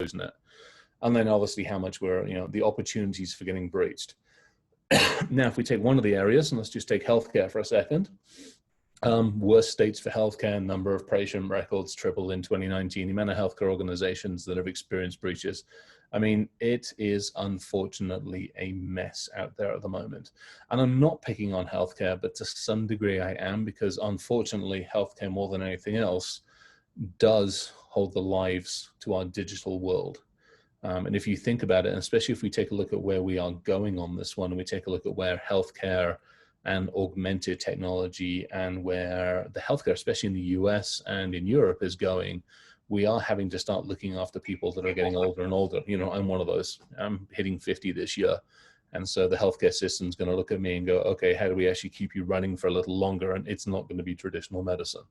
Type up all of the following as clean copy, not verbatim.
losing it. And then obviously how much we're, the opportunities for getting breached. Now, if we take one of the areas, and let's just take healthcare for a second, worst states for healthcare, number of patient records tripled in 2019, the amount of healthcare organizations that have experienced breaches. I mean, it is unfortunately a mess out there at the moment. And I'm not picking on healthcare, but to some degree I am, because unfortunately healthcare, more than anything else, does hold the lives to our digital world. And if you think about it, and especially if we take a look at where we are going on this one, and we take a look at where healthcare and augmented technology and where the healthcare, especially in the US and in Europe, is going, we are having to start looking after people that are getting older and older. I'm one of those. I'm hitting 50 this year. And so the healthcare system is going to look at me and go, okay, how do we actually keep you running for a little longer? And it's not going to be traditional medicine.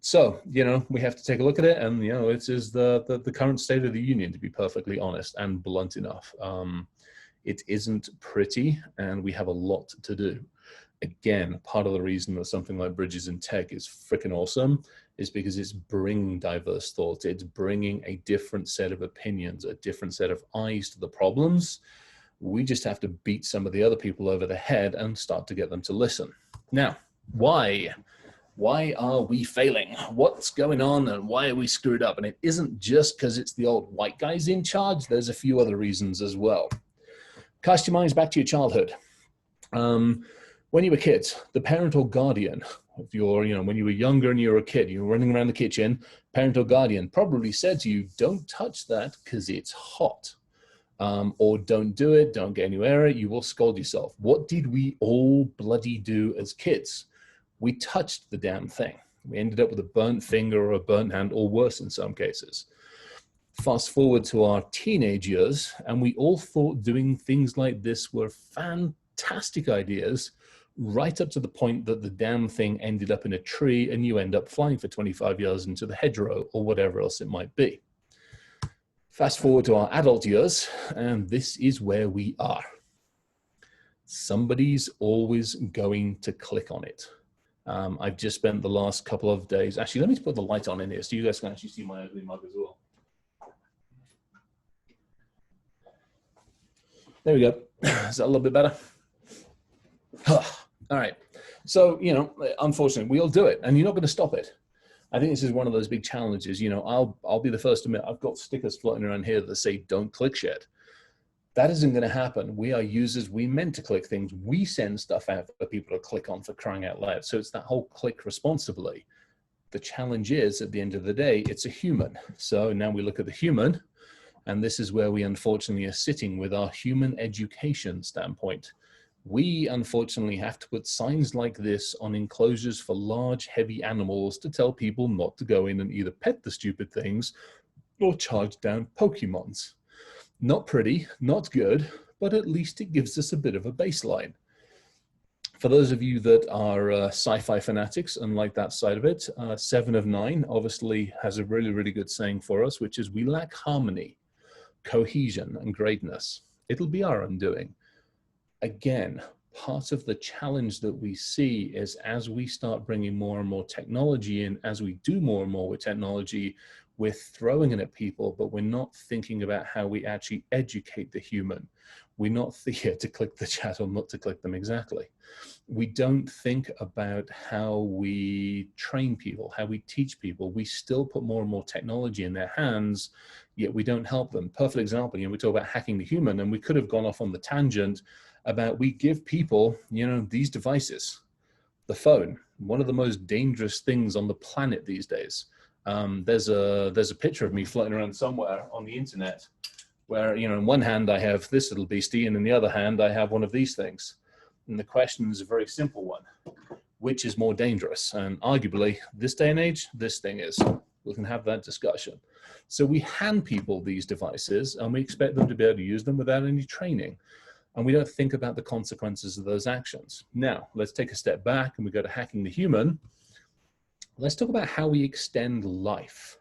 So, we have to take a look at it, and, it is the current state of the union, to be perfectly honest and blunt enough. It isn't pretty, and we have a lot to do. Again, part of the reason that something like Bridges in Tech is freaking awesome is because it's bringing diverse thoughts. It's bringing a different set of opinions, a different set of eyes to the problems. We just have to beat some of the other people over the head and start to get them to listen. Now, why? Why are we failing? What's going on, and why are we screwed up? And it isn't just because it's the old white guys in charge. There's a few other reasons as well. Cast your minds back to your childhood. When you were kids, the parent or guardian of your, when you were younger and you were a kid, you were running around the kitchen, parent or guardian probably said to you, don't touch that because it's hot. Or don't do it, don't get anywhere, you will scald yourself. What did we all bloody do as kids? We touched the damn thing. We ended up with a burnt finger or a burnt hand, or worse in some cases. Fast forward to our teenage years, and we all thought doing things like this were fantastic ideas, right up to the point that the damn thing ended up in a tree and you end up flying for 25 years into the hedgerow or whatever else it might be. Fast forward to our adult years, and this is where we are. Somebody's always going to click on it. I've just spent the last couple of days, actually, let me put the light on in here so you guys can actually see my ugly mug as well. There we go. Is that a little bit better? All right. So, unfortunately, we all do it, and you're not going to stop it. I think this is one of those big challenges. I'll be the first to admit, I've got stickers floating around here that say, don't click shit. That isn't going to happen. We are users. We meant to click things. We send stuff out for people to click on, for crying out loud. So it's that whole click responsibly. The challenge is, at the end of the day, it's a human. So now we look at the human, and this is where we unfortunately are sitting with our human education standpoint. We unfortunately have to put signs like this on enclosures for large, heavy animals to tell people not to go in and either pet the stupid things or charge down Pokemons. Not pretty, not good, but at least it gives us a bit of a baseline. For those of you that are sci-fi fanatics and like that side of it, 7 of 9 obviously has a really, really good saying for us, which is we lack harmony, cohesion, and greatness. It'll be our undoing. Again, part of the challenge that we see is as we start bringing more and more technology in, as we do more and more with technology, we're throwing it at people, but we're not thinking about how we actually educate the human. We're not here to click the chat or not to click them exactly. We don't think about how we train people, how we teach people. We still put more and more technology in their hands, yet we don't help them. Perfect example, we talk about hacking the human, and we could have gone off on the tangent about we give people, these devices, the phone, one of the most dangerous things on the planet these days. There's a picture of me floating around somewhere on the internet where, in one hand I have this little beastie, and in the other hand I have one of these things. And the question is a very simple one. Which is more dangerous? And arguably, this day and age, this thing is. We can have that discussion. So we hand people these devices, and we expect them to be able to use them without any training. And we don't think about the consequences of those actions. Now, let's take a step back and we go to hacking the human. Let's talk about how we extend life.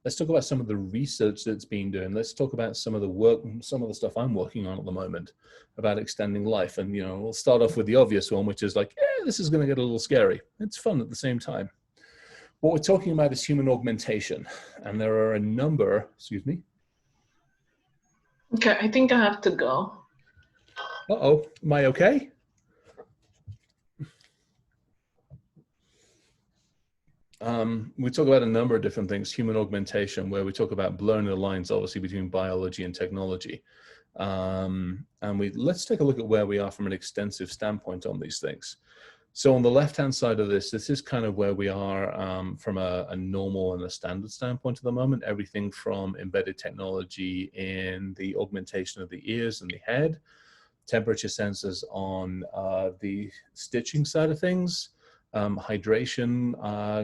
Let's talk about some of the research that's being done. Let's talk about some of the work, some of the stuff I'm working on at the moment about extending life. And, we'll start off with the obvious one, which is like, this is going to get a little scary. It's fun at the same time. What we're talking about is human augmentation. And there are a number, excuse me. Okay, I think I have to go. Uh-oh, am I okay? We talk about a number of different things, human augmentation, where we talk about blurring the lines, obviously, between biology and technology. And let's take a look at where we are from an extensive standpoint on these things. So on the left-hand side of this is kind of where we are from a normal and a standard standpoint at the moment. Everything from embedded technology in the augmentation of the ears and the head, temperature sensors on the stitching side of things, hydration,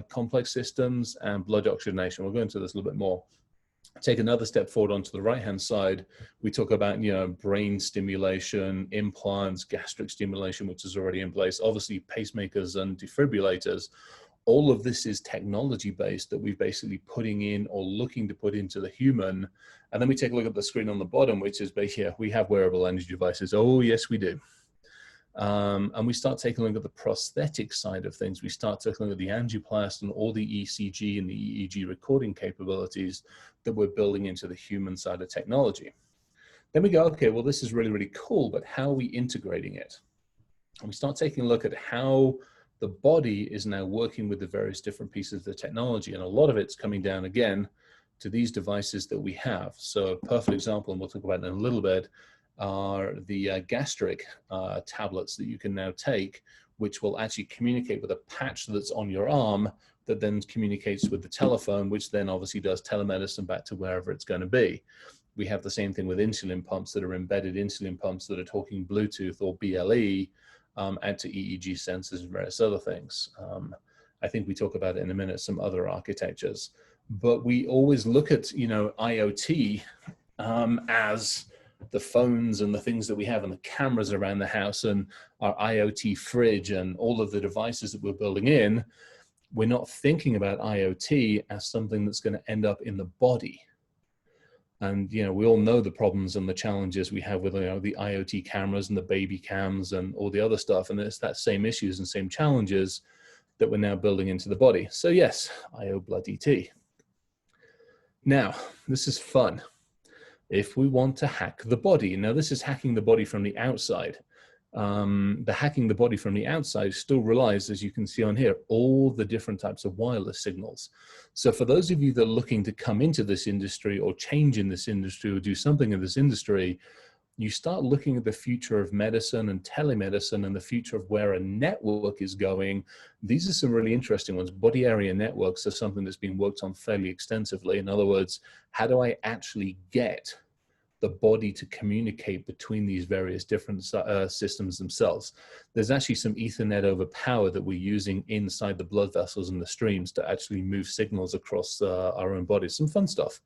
complex systems, and blood oxygenation. We'll go into this a little bit more. Take another step forward onto the right-hand side, we talk about, brain stimulation, implants, gastric stimulation, which is already in place, obviously pacemakers and defibrillators. All of this is technology-based that we're basically putting in or looking to put into the human. And then we take a look at the screen on the bottom, which is basically, we have wearable energy devices. Oh, yes, we do. And we start taking a look at the prosthetic side of things. We start taking a look at the angioplast and all the ECG and the EEG recording capabilities that we're building into the human side of technology. Then we go, okay, well, this is really, really cool, but how are we integrating it? And we start taking a look at how the body is now working with the various different pieces of the technology. And a lot of it's coming down, again, to these devices that we have. So a perfect example, and we'll talk about it in a little bit, are the gastric tablets that you can now take, which will actually communicate with a patch that's on your arm that then communicates with the telephone, which then obviously does telemedicine back to wherever it's going to be. We have the same thing with insulin pumps that are embedded insulin pumps that are talking Bluetooth or BLE out to EEG sensors and various other things. I think we talk about it in a minute, some other architectures. But we always look at, IoT as the phones and the things that we have and the cameras around the house and our IoT fridge and all of the devices that we're building in. We're not thinking about IoT as something that's going to end up in the body. And, we all know the problems and the challenges we have with, the IoT cameras and the baby cams and all the other stuff. And it's that same issues and same challenges that we're now building into the body. So yes, IO-bloody-T. Now, this is fun. If we want to hack the body, now this is hacking the body from the outside. The hacking the body from the outside still relies, as you can see on here, all the different types of wireless signals. So for those of you that are looking to come into this industry or change in this industry or do something in this industry, you start looking at the future of medicine and telemedicine and the future of where a network is going. These are some really interesting ones. Body area networks are something that's been worked on fairly extensively. In other words, how do I actually get the body to communicate between these various different systems themselves? There's actually some Ethernet over power that we're using inside the blood vessels and the streams to actually move signals across our own bodies. Some fun stuff.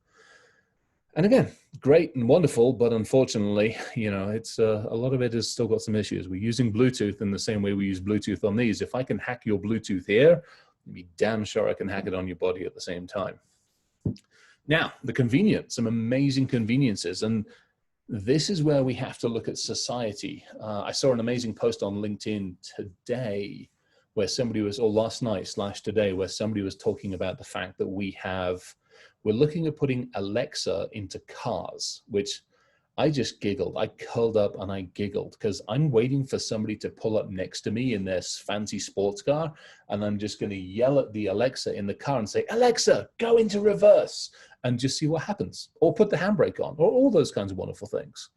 And again, great and wonderful, but unfortunately, it's a lot of it has still got some issues. We're using Bluetooth in the same way we use Bluetooth on these. If I can hack your Bluetooth here, be damn sure I can hack it on your body at the same time. Now, the convenience, some amazing conveniences. And this is where we have to look at society. I saw an amazing post on LinkedIn today where somebody was, or last night / today, where somebody was talking about the fact that we're looking at putting Alexa into cars, which I just giggled. I curled up and I giggled because I'm waiting for somebody to pull up next to me in their fancy sports car. And I'm just going to yell at the Alexa in the car and say, Alexa, go into reverse, and just see what happens, or put the handbrake on, or all those kinds of wonderful things.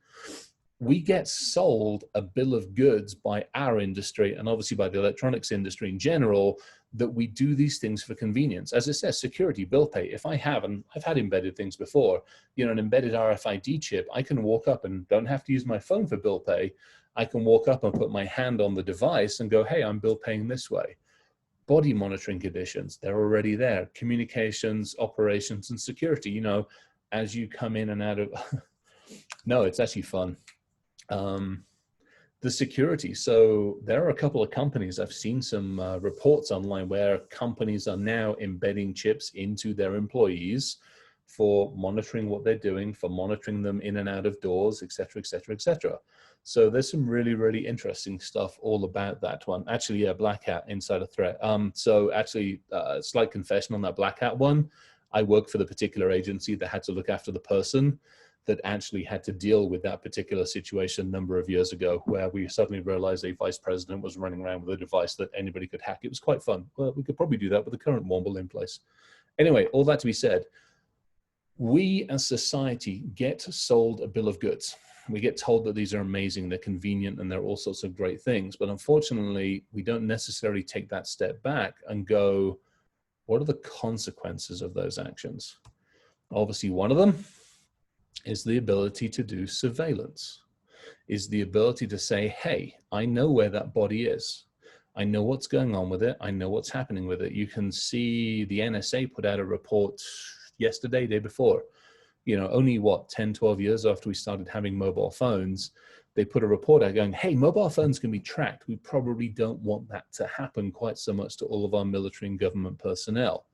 We get sold a bill of goods by our industry and obviously by the electronics industry in general that we do these things for convenience. As it says, security, bill pay. If I have, and I've had embedded things before, an embedded RFID chip, I can walk up and don't have to use my phone for bill pay. I can walk up and put my hand on the device and go, hey, I'm bill paying this way. Body monitoring conditions, they're already there. Communications, operations, and security, as you come in and out of, no, it's actually fun. The security. So there are a couple of companies, I've seen some reports online where companies are now embedding chips into their employees for monitoring what they're doing, for monitoring them in and out of doors, et cetera, et cetera, et cetera. So there's some really, really interesting stuff all about that one. Actually, yeah, Black Hat Insider Threat. So actually, slight confession on that Black Hat one. I work for the particular agency that had to look after the person that actually had to deal with that particular situation a number of years ago, where we suddenly realized a vice president was running around with a device that anybody could hack. It was quite fun. Well, we could probably do that with the current Womble in place. Anyway, all that to be said, we as society get sold a bill of goods. We get told that these are amazing, they're convenient, and they're all sorts of great things. But unfortunately, we don't necessarily take that step back and go, what are the consequences of those actions? Obviously, one of them is the ability to do surveillance, is the ability to say, hey, I know where that body is. I know what's going on with it. I know what's happening with it. You can see the NSA put out a report yesterday, day before, you know, only what, 10, 12 years after we started having mobile phones, they put a report out going, hey, mobile phones can be tracked. We probably don't want that to happen quite so much to all of our military and government personnel.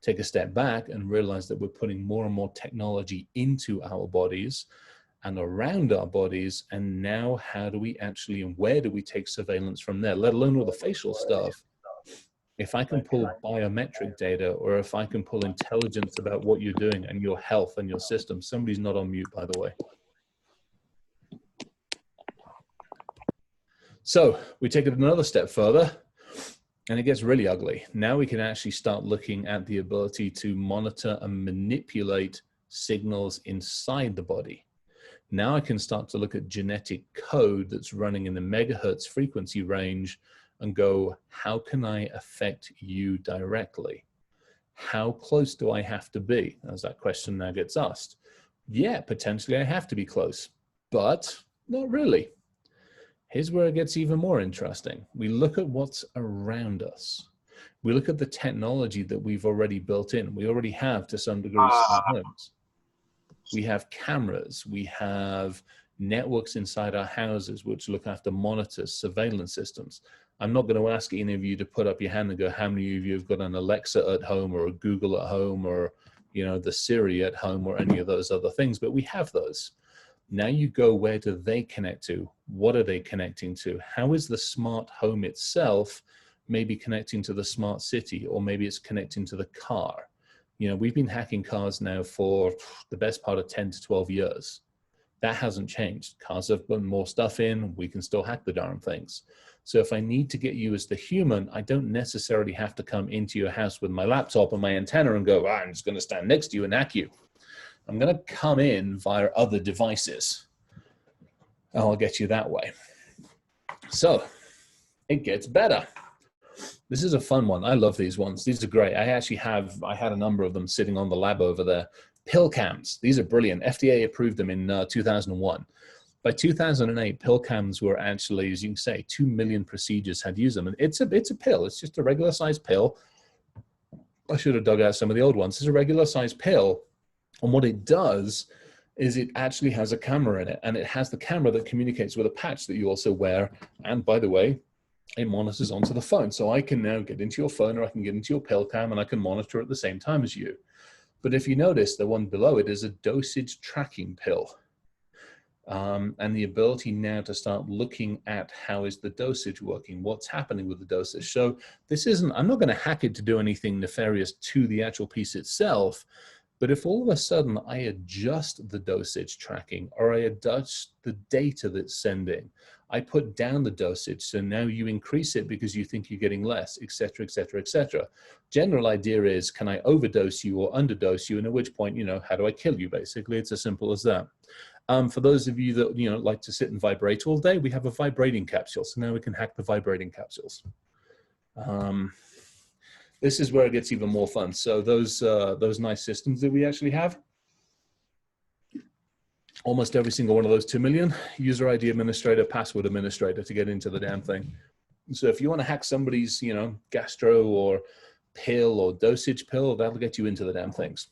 Take a step back and realize that we're putting more and more technology into our bodies and around our bodies. And now how do we actually, and where do we take surveillance from there, let alone all the facial stuff? If I can pull biometric data, or if I can pull intelligence about what you're doing and your health and your system. Somebody's not on mute, by the way. So we take it another step further, and it gets really ugly. Now we can actually start looking at the ability to monitor and manipulate signals inside the body. Now I can start to look at genetic code that's running in the megahertz frequency range and go, how can I affect you directly? How close do I have to be? As that question now gets asked. Yeah, potentially I have to be close, but not really. Here's where it gets even more interesting. We look at what's around us. We look at the technology that we've already built in. We already have, to some degree, smart homes. We have cameras. We have networks inside our houses which look after monitors, surveillance systems. I'm not going to ask any of you to put up your hand and go, how many of you have got an Alexa at home, or a Google at home, or, you know, the Siri at home, or any of those other things, but we have those. Now you go, where do they connect to? What are they connecting to? How is the smart home itself maybe connecting to the smart city, or maybe it's connecting to the car? You know, we've been hacking cars now for the best part of 10 to 12 years. That hasn't changed. Cars have put more stuff in, we can still hack the darn things. So if I need to get you as the human, I don't necessarily have to come into your house with my laptop and my antenna and go, I'm just going to stand next to you and hack you. I'm going to come in via other devices, and I'll get you that way. So it gets better. This is a fun one. I love these ones. These are great. I had a number of them sitting on the lab over there. Pill cams. These are brilliant. FDA approved them in 2001. By 2008, pill cams were actually, as you can say, 2 million procedures had used them. And it's a pill. It's just a regular size pill. I should have dug out some of the old ones. It's a regular size pill. And what it does is it actually has a camera in it, and it has the camera that communicates with a patch that you also wear. And by the way, it monitors onto the phone. So I can now get into your phone, or I can get into your pill cam, and I can monitor at the same time as you. But if you notice, the one below it is a dosage tracking pill. And the ability now to start looking at how is the dosage working, what's happening with the dosage. So this isn't, I'm not going to hack it to do anything nefarious to the actual piece itself. But if all of a sudden I adjust the dosage tracking, or I adjust the data that's sending, I put down the dosage, so now you increase it because you think you're getting less, et cetera, et cetera, et cetera. General idea is, can I overdose you or underdose you? And at which point, you know, how do I kill you? Basically, it's as simple as that. For those of you that, you know, like to sit and vibrate all day, we have a vibrating capsule. So now we can hack the vibrating capsules. This is where it gets even more fun. So those nice systems that we actually have, almost every single one of those 2 million, user ID administrator, password administrator to get into the damn thing. So if you want to hack somebody's, you know, gastro or pill or dosage pill, that'll get you into the damn things.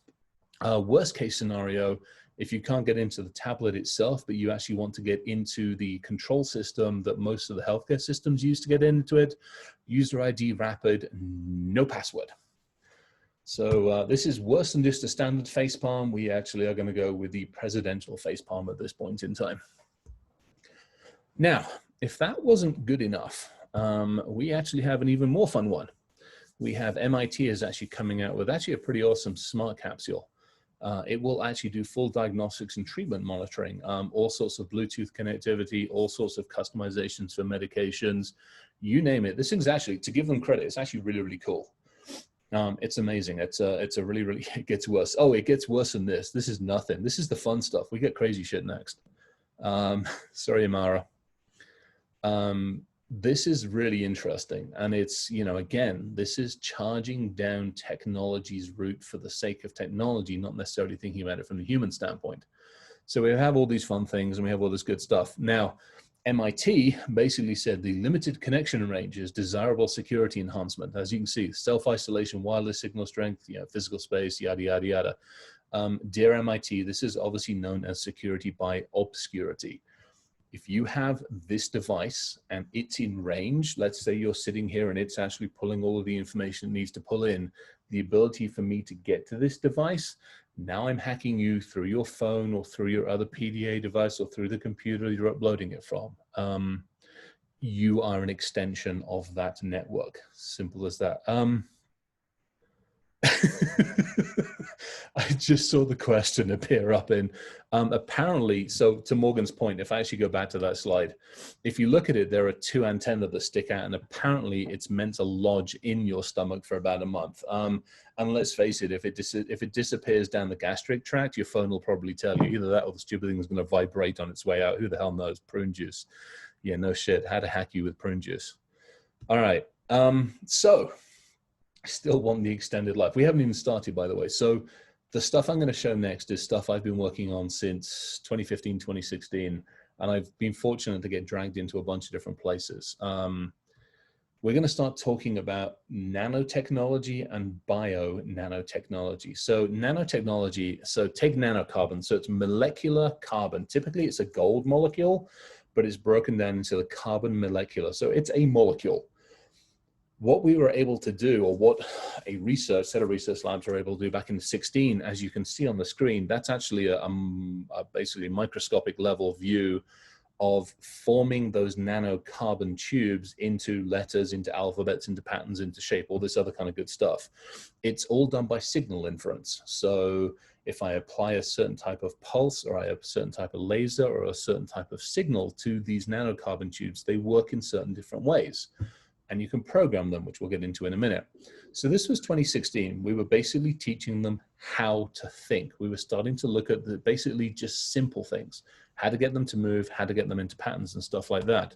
Worst case scenario, if you can't get into the tablet itself, but you actually want to get into the control system that most of the healthcare systems use to get into it, user ID rapid, no password. So this is worse than just a standard facepalm. We actually are going to go with the presidential facepalm at this point in time. Now, if that wasn't good enough, we actually have an even more fun one. We have MIT is actually coming out with actually a pretty awesome smart capsule. It will actually do full diagnostics and treatment monitoring, all sorts of Bluetooth connectivity, all sorts of customizations for medications, you name it. This thing's actually, to give them credit, it's actually really, really cool. It's amazing. It's a really, really, it gets worse. Oh, it gets worse than this. This is nothing. This is the fun stuff. We get crazy shit next. Sorry, Amara. This is really interesting. And it's, you know, again, this is charging down technology's route for the sake of technology, not necessarily thinking about it from the human standpoint. So we have all these fun things and we have all this good stuff. Now, MIT basically said the limited connection range is desirable security enhancement. As you can see, self-isolation, wireless signal strength, you know, physical space, yada, yada, yada. Dear MIT, this is obviously known as security by obscurity. If you have this device and it's in range, let's say you're sitting here and it's actually pulling all of the information it needs to pull in, the ability for me to get to this device, now I'm hacking you through your phone or through your other PDA device or through the computer you're uploading it from. You are an extension of that network. Simple as that. I just saw the question appear up in, apparently, so to Morgan's point, if I actually go back to that slide, if you look at it, there are two antennae that stick out and apparently it's meant to lodge in your stomach for about a month. And let's face it, if it disappears down the gastric tract, your phone will probably tell you either that or the stupid thing is going to vibrate on its way out. Who the hell knows? Prune juice. Yeah, no shit. How to hack you with prune juice. All right. So still want the extended life. We haven't even started, by the way. So the stuff I'm going to show next is stuff I've been working on since 2015, 2016, and I've been fortunate to get dragged into a bunch of different places. We're going to start talking about nanotechnology and bio nanotechnology. So nanotechnology, so take nanocarbon. So it's molecular carbon. Typically it's a gold molecule, but it's broken down into the carbon molecular. So it's a molecule. What we were able to do, or what a set of research labs were able to do back in 2016, as you can see on the screen, that's actually a basically microscopic level view of forming those nanocarbon tubes into letters, into alphabets, into patterns, into shape, all this other kind of good stuff. It's all done by signal inference. So if I apply a certain type of pulse, or I have a certain type of laser, or a certain type of signal to these nanocarbon tubes, they work in certain different ways. And you can program them, which we'll get into in a minute. So this was 2016. We were basically teaching them how to think. We were starting to look at basically just simple things, how to get them to move, how to get them into patterns and stuff like that.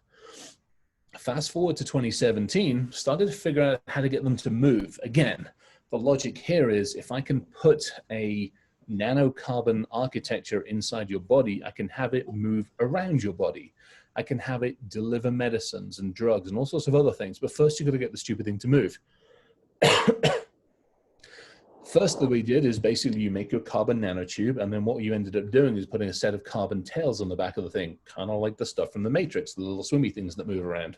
Fast forward to 2017, started to figure out how to get them to move. Again, the logic here is if I can put a nanocarbon architecture inside your body, I can have it move around your body. I can have it deliver medicines and drugs and all sorts of other things. But first, you've got to get the stupid thing to move. First that we did is basically you make your carbon nanotube, and then what you ended up doing is putting a set of carbon tails on the back of the thing, kind of like the stuff from the Matrix, the little swimmy things that move around.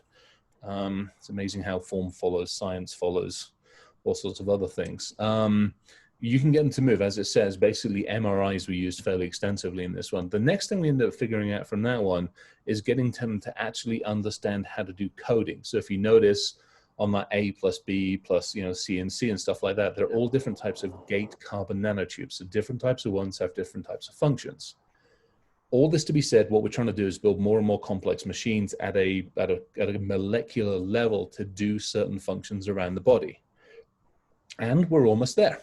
It's amazing how form follows, science follows, all sorts of other things. You can get them to move, as it says. Basically, MRIs were used fairly extensively in this one. The next thing we ended up figuring out from that one is getting them to actually understand how to do coding. So if you notice on that A plus B plus, you know, C and C and stuff like that, they're all different types of gate carbon nanotubes. So different types of ones have different types of functions. All this to be said, what we're trying to do is build more and more complex machines at a molecular level to do certain functions around the body. And we're almost there.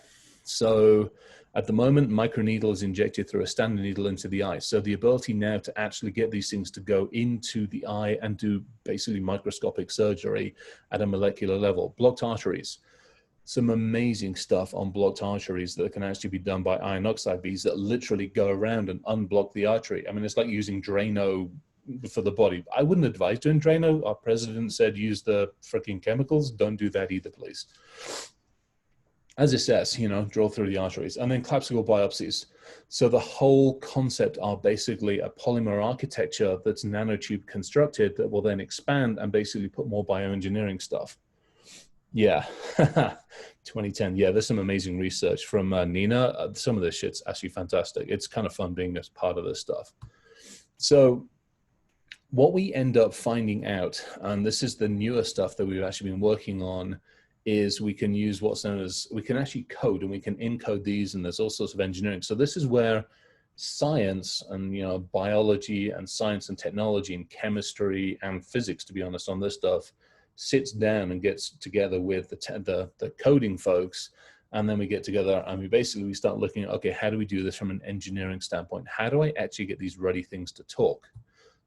So at the moment, microneedle is injected through a standard needle into the eye. So the ability now to actually get these things to go into the eye and do basically microscopic surgery at a molecular level. Blocked arteries. Some amazing stuff on blocked arteries that can actually be done by iron oxide beads that literally go around and unblock the artery. I mean, it's like using Drano for the body. I wouldn't advise doing Drano. Our president said use the freaking chemicals. Don't do that either, please. As it says, you know, drill through the arteries. And then classical biopsies. So the whole concept are basically a polymer architecture that's nanotube constructed that will then expand and basically put more bioengineering stuff. Yeah. 2010. Yeah, there's some amazing research from Nina. Some of this shit's actually fantastic. It's kind of fun being just part of this stuff. So what we end up finding out, and this is the newer stuff that we've actually been working on, is we can use what's known as, we can actually code and we can encode these, and there's all sorts of engineering. So this is where science and, you know, biology and science and technology and chemistry and physics, to be honest, on this stuff, sits down and gets together with the coding folks. And then we get together and we start looking at, okay, how do we do this from an engineering standpoint? How do I actually get these ready things to talk?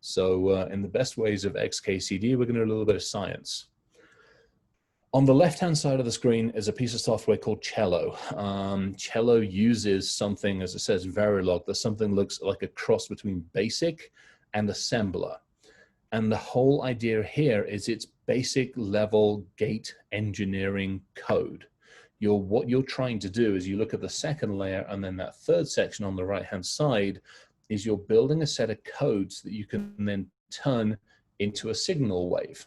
So in the best ways of XKCD, we're going to do a little bit of science. On the left-hand side of the screen is a piece of software called Cello. Cello uses something, as it says, Verilog, that something looks like a cross between BASIC and assembler. And the whole idea here is it's basic level gate engineering code. What you're trying to do is you look at the second layer, and then that third section on the right-hand side is you're building a set of codes that you can then turn into a signal wave.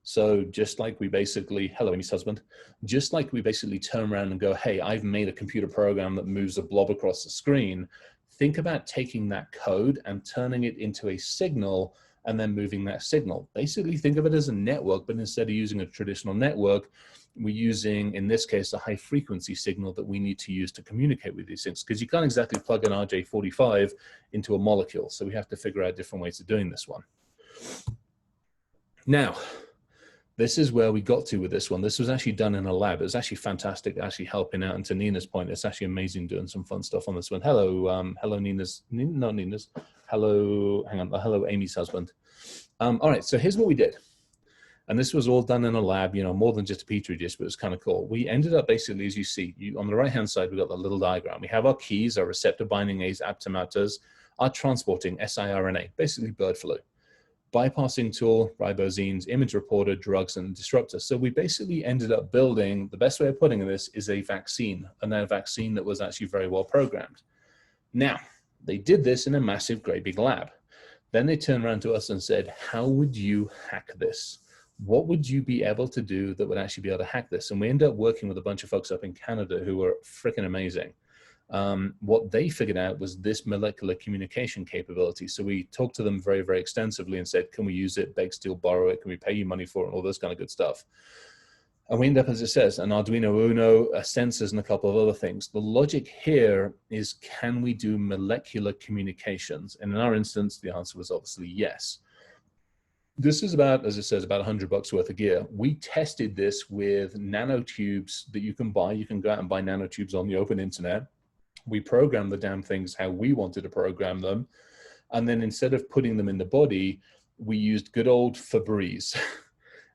So just like we basically, hello, Amy's husband, just like we basically turn around and go, hey, I've made a computer program that moves a blob across the screen. Think about taking that code and turning it into a signal and then moving that signal. Basically think of it as a network, but instead of using a traditional network, we're using, in this case, a high frequency signal that we need to use to communicate with these things, because you can't exactly plug an RJ45 into a molecule. So we have to figure out different ways of doing this one. Now, this is where we got to with this one. This was actually done in a lab. It was actually fantastic, actually helping out. And to Nina's point, it's actually amazing doing some fun stuff on this one. Hello, hello, Nina's, not Nina's. Hello, hang on, hello, Amy's husband. All right, so here's what we did. And this was all done in a lab, you know, more than just a Petri dish, but it was kind of cool. We ended up basically, as you see, on the right-hand side, we've got the little diagram. We have our keys, our receptor binding A's, aptamers, our transporting siRNA, basically bird flu. Bypassing tool, ribosines, image reporter, drugs, and disruptor. So we basically ended up building, the best way of putting this is a vaccine, and a vaccine that was actually very well programmed. Now, they did this in a massive, great big lab. Then they turned around to us and said, how would you hack this? What would you be able to do that would actually be able to hack this? And we ended up working with a bunch of folks up in Canada who were freaking amazing. What they figured out was this molecular communication capability. So we talked to them very, very extensively and said, can we use it, beg, steal, borrow it? Can we pay you money for it? And all this kind of good stuff. And we end up, as it says, an Arduino Uno, sensors, and a couple of other things. The logic here is, can we do molecular communications? And in our instance, the answer was obviously yes. This is about, as it says, about $100 worth of gear. We tested this with nanotubes that you can buy. You can go out and buy nanotubes on the open internet. We programmed the damn things how we wanted to program them. And then instead of putting them in the body, we used good old Febreze.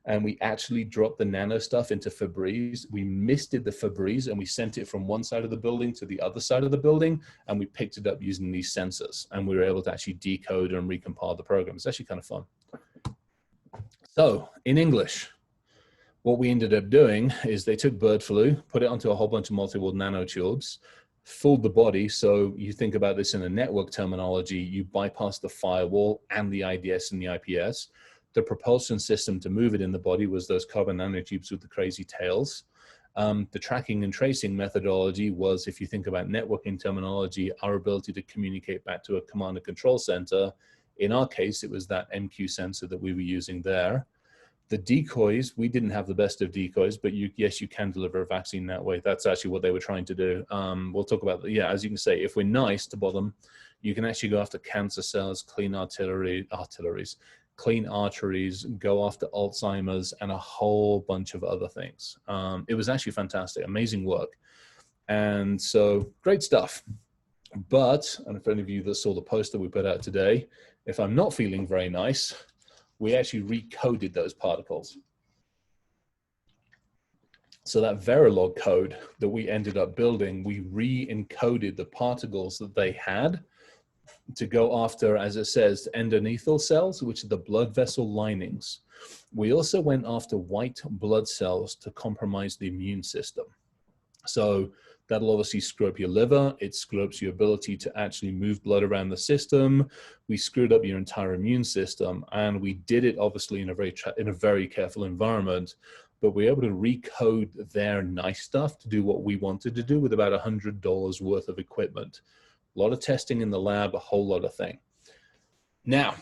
And we actually dropped the nano stuff into Febreze. We misted the Febreze and we sent it from one side of the building to the other side of the building. And we picked it up using these sensors. And we were able to actually decode and recompile the program. It's actually kind of fun. So in English, what we ended up doing is they took bird flu, put it onto a whole bunch of multi-walled nanotubes, fooled the body. So you think about this in a network terminology, you bypass the firewall and the IDS and the IPS. The propulsion system to move it in the body was those carbon nanotubes with the crazy tails. The tracking and tracing methodology was, if you think about networking terminology, our ability to communicate back to a command and control center. In our case, it was that MQ sensor that we were using there. The decoys, we didn't have the best of decoys, but yes, you can deliver a vaccine that way. That's actually what they were trying to do. We'll talk about, yeah, as you can say, if we're nice to bottom, you can actually go after cancer cells, clean clean arteries, go after Alzheimer's, and a whole bunch of other things. It was actually fantastic, amazing work. And so great stuff. But, and for any of you that saw the post that we put out today, if I'm not feeling very nice, we actually recoded those particles. So that Verilog code that we ended up building, we re-encoded the particles that they had to go after, as it says, endothelial cells, which are the blood vessel linings. We also went after white blood cells to compromise the immune system. So that'll obviously screw up your liver. It screws up your ability to actually move blood around the system. We screwed up your entire immune system, and we did it obviously in a very careful environment. but we're able to recode their nice stuff to do what we wanted to do with about $100 worth of equipment. A lot of testing in the lab, a whole lot of thing. Now,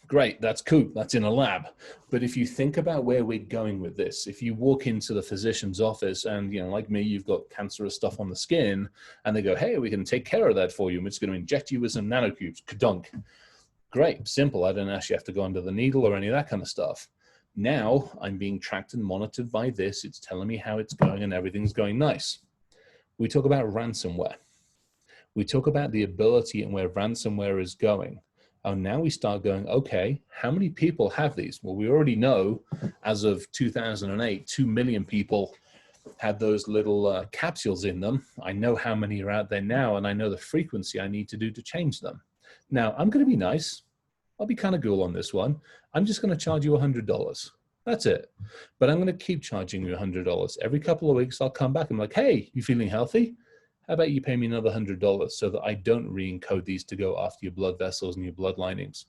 great, that's cool, that's in a lab. But if you think about where we're going with this, if you walk into the physician's office and, you know, like me, you've got cancerous stuff on the skin, and they go, hey, we can take care of that for you. We're just going to inject you with some nanocubes, kadunk. Great, simple. I don't actually have to go under the needle or any of that kind of stuff. Now I'm being tracked and monitored by this. It's telling me how it's going and everything's going nice. We talk about ransomware. We talk about the ability and where ransomware is going. And now we start going, okay, how many people have these? Well, we already know as of 2008, 2 million people had those little capsules in them. I know how many are out there now, and I know the frequency I need to do to change them. Now, I'm going to be nice. I'll be kind of cool on this one. I'm just going to charge you $100. That's it. But I'm going to keep charging you $100. Every couple of weeks, I'll come back and be like, hey, you feeling healthy? How about you pay me another $100 so that I don't re-encode these to go after your blood vessels and your blood linings?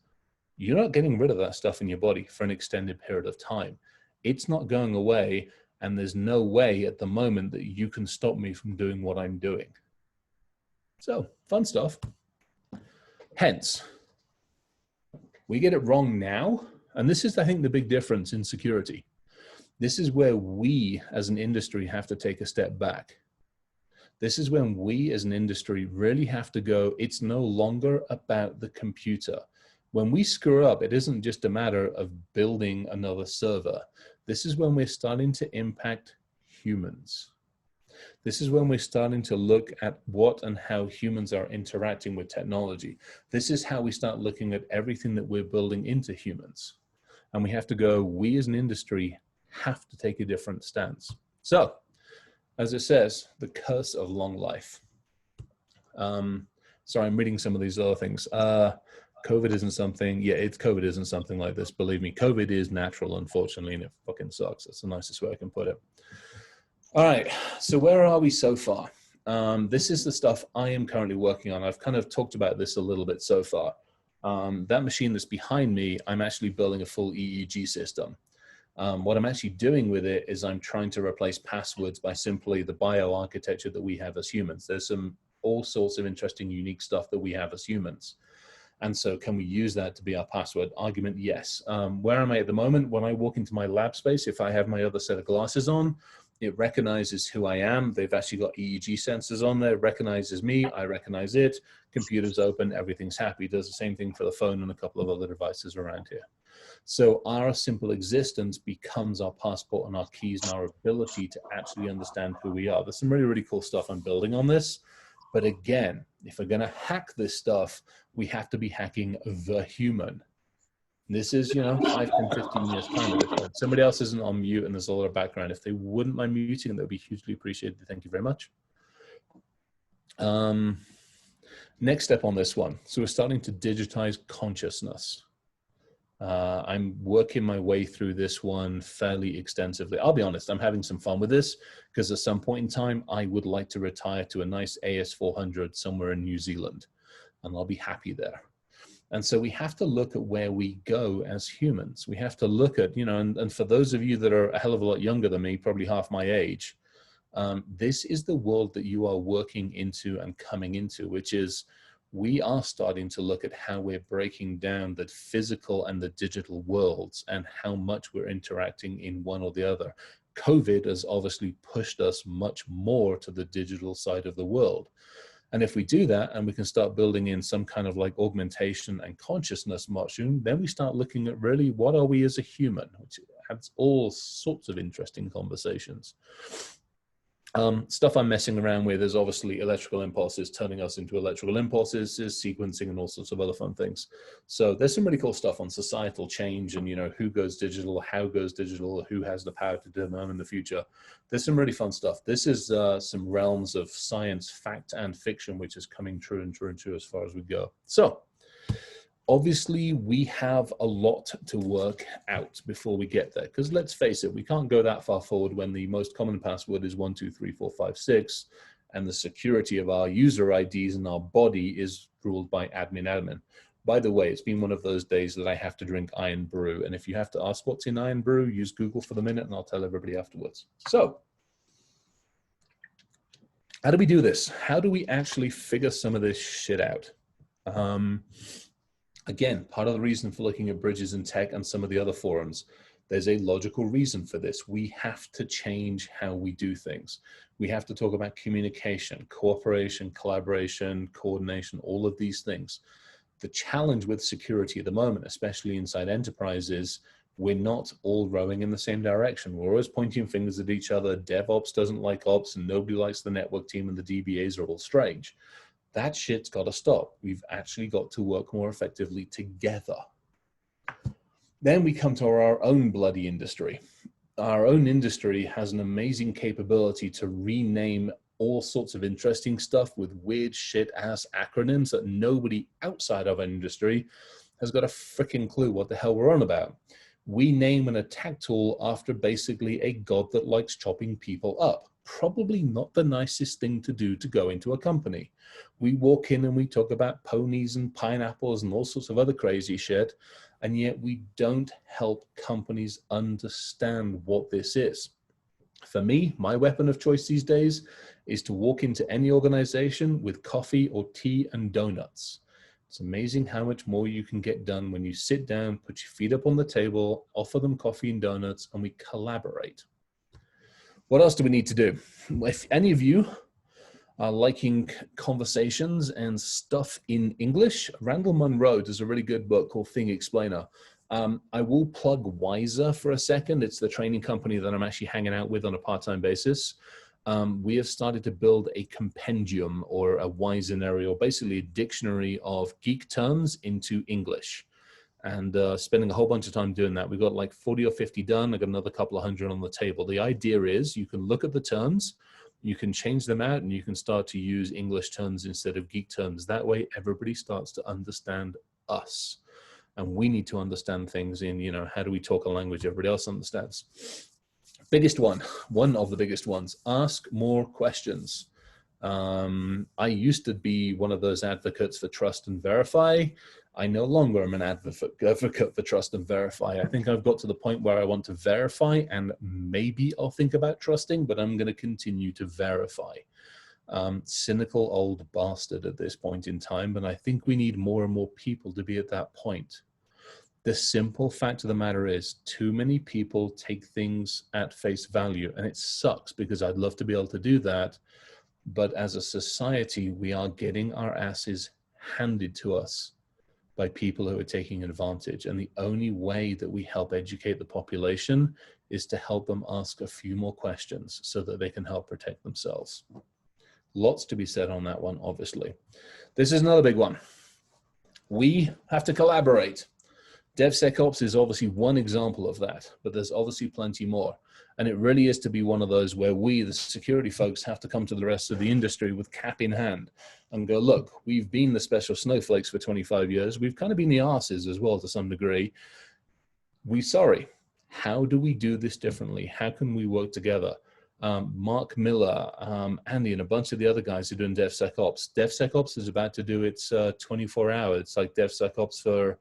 You're not getting rid of that stuff in your body for an extended period of time. It's not going away, and there's no way at the moment that you can stop me from doing what I'm doing. So, fun stuff. Hence, we get it wrong now, and this is, I think, the big difference in security. This is where we as an industry have to take a step back. This is when we as an industry really have to go, it's no longer about the computer. When we screw up, it isn't just a matter of building another server. This is when we're starting to impact humans. This is when we're starting to look at what and how humans are interacting with technology. This is how we start looking at everything that we're building into humans. And we have to go, we as an industry have to take a different stance. So, as it says, the curse of long life. Sorry, I'm reading some of these other things. COVID isn't something, COVID isn't something like this. Believe me, COVID is natural, unfortunately, and it fucking sucks. That's the nicest way I can put it. All right, so where are we so far? This is the stuff I am currently working on. I've kind of talked about this a little bit so far. That machine that's behind me, I'm actually building a full EEG system. What I'm actually doing with it is I'm trying to replace passwords by simply the bioarchitecture that we have as humans. There's all sorts of interesting, unique stuff that we have as humans. And so can we use that to be our password? Argument, yes. Where am I at the moment? When I walk into my lab space, if I have my other set of glasses on, it recognizes who I am. They've actually got EEG sensors on there, recognizes me, I recognize it, computer's open, everything's happy. Does the same thing for the phone and a couple of other devices around here. So our simple existence becomes our passport and our keys and our ability to actually understand who we are. There's some really, really cool stuff I'm building on this. But again, if we're going to hack this stuff, we have to be hacking the human. This is, 5, 10, 15 years time at this point. Somebody else isn't on mute and there's a lot of background. If they wouldn't mind muting, that would be hugely appreciated. Thank you very much. Next step on this one. So we're starting to digitize consciousness. I'm working my way through this one fairly extensively. I'll be honest, I'm having some fun with this because at some point in time, I would like to retire to a nice AS400 somewhere in New Zealand, and I'll be happy there. And so we have to look at where we go as humans. We have to look at, and for those of you that are a hell of a lot younger than me, probably half my age, this is the world that you are working into and coming into, which is we are starting to look at how we're breaking down the physical and the digital worlds and how much we're interacting in one or the other. COVID has obviously pushed us much more to the digital side of the world. And if we do that and we can start building in some kind of like augmentation and consciousness mushroom, then we start looking at really what are we as a human, which has all sorts of interesting conversations. Stuff I'm messing around with is obviously electrical impulses, turning us into electrical impulses, is sequencing and all sorts of other fun things. So there's some really cool stuff on societal change and, who goes digital, how goes digital, who has the power to determine the future. There's some really fun stuff. This is some realms of science, fact and fiction, which is coming true and true and true as far as we go. So obviously, we have a lot to work out before we get there, because let's face it, we can't go that far forward when the most common password is 1, 2, 3, 4, 5, 6, and the security of our user IDs and our body is ruled by admin. By the way, it's been one of those days that I have to drink iron brew. And if you have to ask what's in iron brew, use Google for the minute and I'll tell everybody afterwards. So how do we do this? How do we actually figure some of this shit out? Again, part of the reason for looking at Bridges in Tech and some of the other forums, there's a logical reason for this. We have to change how we do things. We have to talk about communication, cooperation, collaboration, coordination, all of these things. The challenge with security at the moment, especially inside enterprises, we're not all rowing in the same direction. We're always pointing fingers at each other. DevOps doesn't like ops and nobody likes the network team and the DBAs are all strange. That shit's got to stop. We've actually got to work more effectively together. Then we come to our own bloody industry. Our own industry has an amazing capability to rename all sorts of interesting stuff with weird shit ass acronyms that nobody outside of our industry has got a freaking clue what the hell we're on about. We name an attack tool after basically a god that likes chopping people up. Probably not the nicest thing to do to go into a company. We walk in and we talk about ponies and pineapples and all sorts of other crazy shit, and yet we don't help companies understand what this is. For me, my weapon of choice these days is to walk into any organization with coffee or tea and donuts. It's amazing how much more you can get done when you sit down, put your feet up on the table, offer them coffee and donuts, and we collaborate. What else do we need to do? If any of you are liking conversations and stuff in English, Randall Munroe does a really good book called Thing Explainer. I will plug Wiser for a second. It's the training company that I'm actually hanging out with on a part-time basis. We have started to build a compendium or a Wisenary, or basically a dictionary of geek terms into English. And spending a whole bunch of time doing that. We've got like 40 or 50 done. I got another couple of hundred on the table. The idea is you can look at the terms, you can change them out, and you can start to use English terms instead of geek terms. That way, everybody starts to understand us. And we need to understand things in, you know, how do we talk a language everybody else understands? Biggest one of the biggest ones, ask more questions. I used to be one of those advocates for trust and verify. I no longer am an advocate for trust and verify. I think I've got to the point where I want to verify, and maybe I'll think about trusting, but I'm going to continue to verify. Cynical old bastard at this point in time, but I think we need more and more people to be at that point. The simple fact of the matter is too many people take things at face value, and it sucks because I'd love to be able to do that. But as a society, we are getting our asses handed to us by people who are taking advantage. And the only way that we help educate the population is to help them ask a few more questions so that they can help protect themselves. Lots to be said on that one, obviously. This is another big one. We have to collaborate. DevSecOps is obviously one example of that, but there's obviously plenty more. And it really is to be one of those where we, the security folks, have to come to the rest of the industry with cap in hand and go, look, we've been the special snowflakes for 25 years. We've kind of been the arses as well to some degree. Sorry, how do we do this differently? How can we work together? Mark Miller, Andy, and a bunch of the other guys are doing DevSecOps. DevSecOps is about to do its 24 hours. It's like DevSecOps for,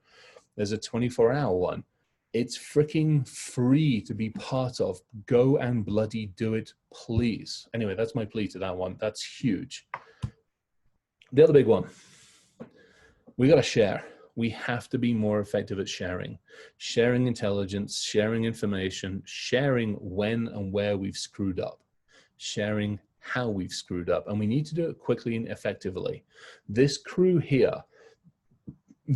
there's a 24-hour one. It's freaking free to be part of. Go and bloody do it, please. Anyway, that's my plea to that one. That's huge. The other big one, we got to share. We have to be more effective at sharing. Sharing intelligence, sharing information, sharing when and where we've screwed up, sharing how we've screwed up. And we need to do it quickly and effectively. This crew here,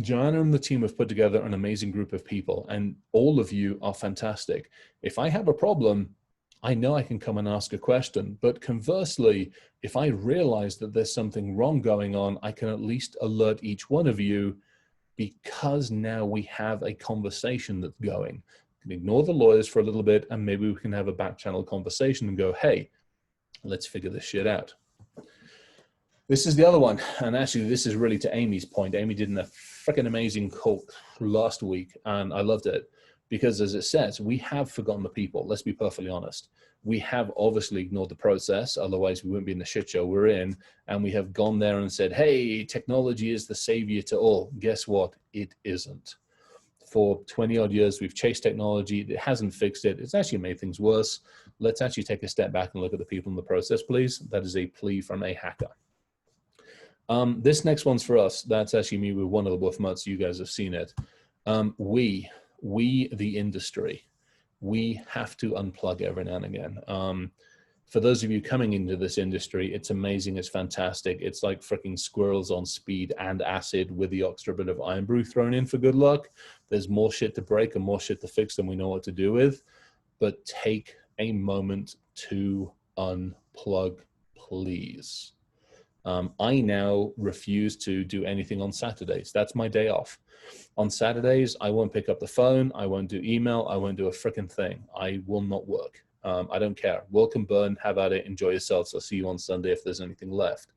Joanna and the team have put together an amazing group of people, and all of you are fantastic. If I have a problem, I know I can come and ask a question, but conversely, if I realize that there's something wrong going on, I can at least alert each one of you, because now we have a conversation that's going. We can ignore the lawyers for a little bit, and maybe we can have a back channel conversation and go, hey, let's figure this shit out. This is the other one, and actually this is really to Amy's point. Amy did a freaking amazing call last week, and I loved it. Because as it says, we have forgotten the people. Let's be perfectly honest. We have obviously ignored the process. Otherwise, we wouldn't be in the shit show we're in. And we have gone there and said, hey, technology is the savior to all. Guess what? It isn't. For 20 odd years, we've chased technology. It hasn't fixed it. It's actually made things worse. Let's actually take a step back and look at the people in the process, please. That is a plea from a hacker. This next one's for us. That's actually me with one of the Bookmarks. You guys have seen it. We, the industry, we have to unplug every now and again. For those of you coming into this industry, it's amazing, it's fantastic. It's like freaking squirrels on speed and acid with the extra bit of iron brew thrown in for good luck. There's more shit to break and more shit to fix than we know what to do with. But take a moment to unplug, please. I now refuse to do anything on Saturdays. That's my day off. On Saturdays, I won't pick up the phone. I won't do email. I won't do a freaking thing. I will not work. I don't care. Work and burn. Have at it. Enjoy yourselves. I'll see you on Sunday if there's anything left.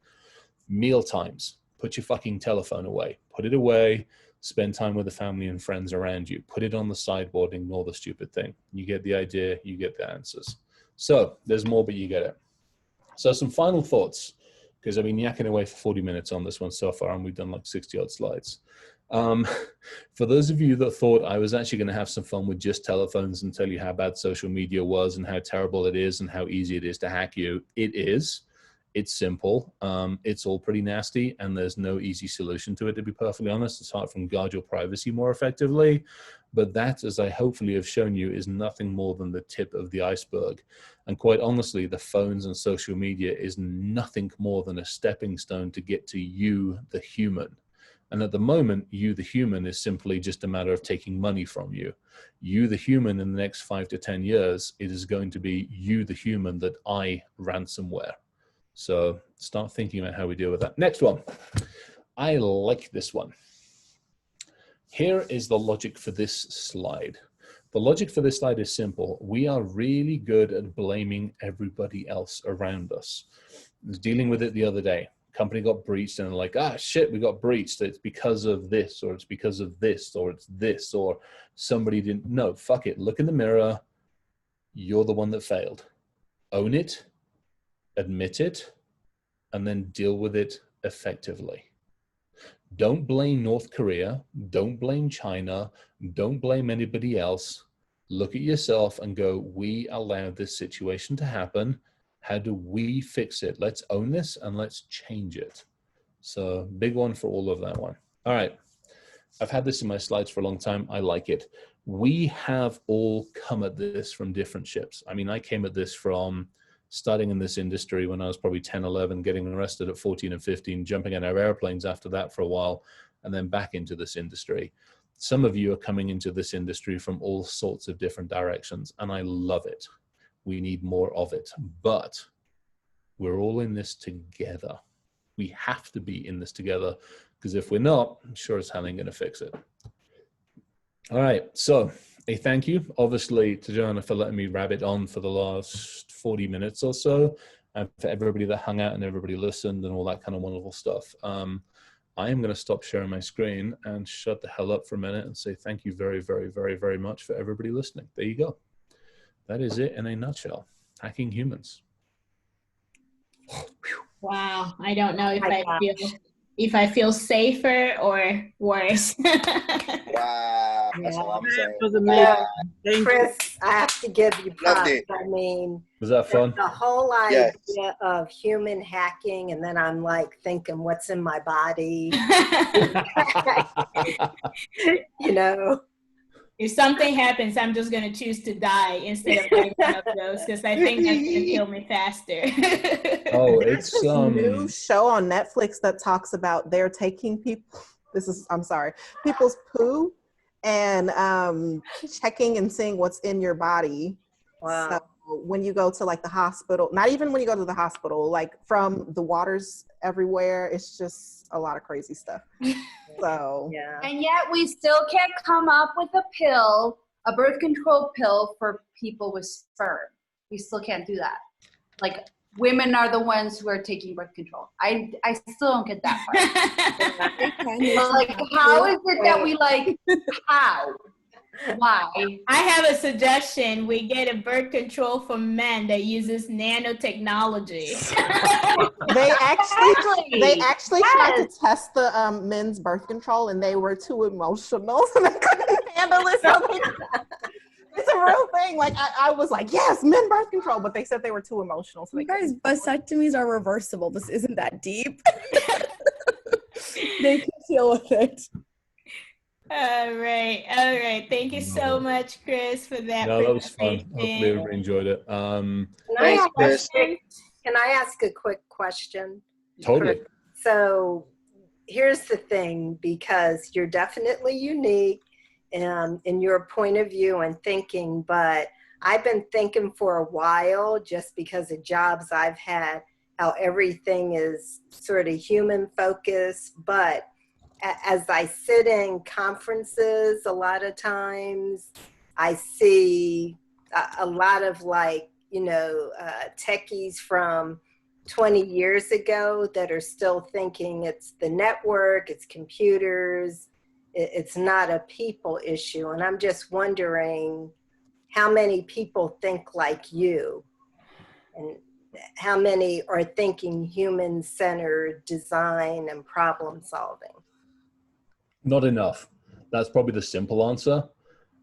Meal times. Put your fucking telephone away. Put it away. Spend time with the family and friends around you. Put it on the sideboard. Ignore the stupid thing. You get the idea. You get the answers. So there's more, but you get it. So some final thoughts, because I've been yakking away for 40 minutes on this one so far, and we've done like 60 odd slides. For those of you that thought I was actually going to have some fun with just telephones and tell you how bad social media was and how terrible it is and how easy it is to hack you, it is. It's simple. It's all pretty nasty, and there's no easy solution to it, to be perfectly honest. It's hard to guard your privacy more effectively. But that, as I hopefully have shown you, is nothing more than the tip of the iceberg. And quite honestly, the phones and social media is nothing more than a stepping stone to get to you, the human. And at the moment, you, the human, is simply just a matter of taking money from you. You, the human, in the next 5 to 10 years, it is going to be you, the human, that I ransomware. So start thinking about how we deal with that. Next one. I like this one. Here is the logic for this slide. The logic for this slide is simple. We are really good at blaming everybody else around us. I was dealing with it the other day. Company got breached and they're like, ah, shit, we got breached. It's because of this, or it's because of this, or it's this, or somebody didn't. No, fuck it. Look in the mirror. You're the one that failed. Own it, admit it, and then deal with it effectively. Don't blame North Korea. Don't blame China. Don't blame anybody else. Look at yourself and go, we allowed this situation to happen. How do we fix it? Let's own this and let's change it. So big one for all of that one. All right. I've had this in my slides for a long time. I like it. We have all come at this from different ships. I mean, I came at this from starting in this industry when I was probably 10, 11, getting arrested at 14 and 15, jumping out of airplanes after that for a while, and then back into this industry. Some of you are coming into this industry from all sorts of different directions, and I love it. We need more of it, but we're all in this together. We have to be in this together, because if we're not, I'm sure as hell ain't gonna fix it. All right, so a thank you, obviously, to Joanna for letting me rabbit on for the last 40 minutes or so, and for everybody that hung out and everybody listened and all that kind of wonderful stuff. I am going to stop sharing my screen and shut the hell up for a minute and say thank you very, very, very, very much for everybody listening. There you go. That is it in a nutshell. Hacking humans. Wow, I don't know if I feel safer or worse. Wow, that's all I'm saying. That was amazing. Chris, I have to give you props. it. I mean, Was that fun? the whole idea Yes. of human hacking, and then I'm like thinking, what's in my body? You know? If something happens, I'm just going to choose to die instead of getting one of those, because I think that's going to kill me faster. Oh, it's There's this new show on Netflix that talks about they're taking people. I'm sorry, people's poo and checking and seeing what's in your body. Wow. So when you go to like the hospital, not even when you go to the hospital, like from the waters everywhere, it's just a lot of crazy stuff. So Yeah. And yet we still can't come up with a pill, a birth control pill for people with sperm. We still can't do that. Like, women are the ones who are taking birth control. I still don't get that part. Like, how is it that we like, how? Why? I have a suggestion. We get a birth control for men that uses nanotechnology. They actually tried to Yes. test the men's birth control, and they were too emotional, so they couldn't handle it. So it's a real thing. Like I was like, yes, men birth control, but they said they were too emotional. So You guys, vasectomies are reversible. This isn't that deep. They can deal with it. All right. Thank you so much, Chris, for that. No, that was fun. Hopefully presentation. everybody enjoyed it. Can Thanks, I Chris. ask a quick question? Totally. So here's the thing, because you're definitely unique in your point of view and thinking, but I've been thinking for a while, just because of jobs I've had, how everything is sort of human focused. But as I sit in conferences, a lot of times I see a lot of techies from 20 years ago that are still thinking it's the network, it's computers, it's not a people issue. And I'm just wondering how many people think like you, and how many are thinking human-centered design and problem solving? Not enough. That's probably the simple answer.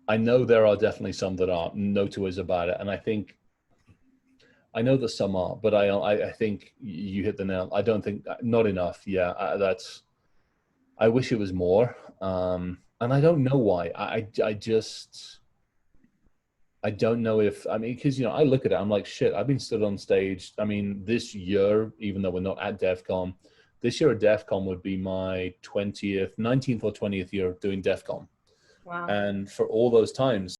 I know there are definitely some that are, no two ways about it. And I know that some are, but I think you hit the nail. I don't think, not enough. Yeah, I wish it was more. And I don't know why. I don't know if, because, I look at it, I'm like, shit, I've been stood on stage. This year, even though we're not at DEF CON, this year at DEF CON would be my 19th or 20th year of doing DEF CON. Wow. And for all those times,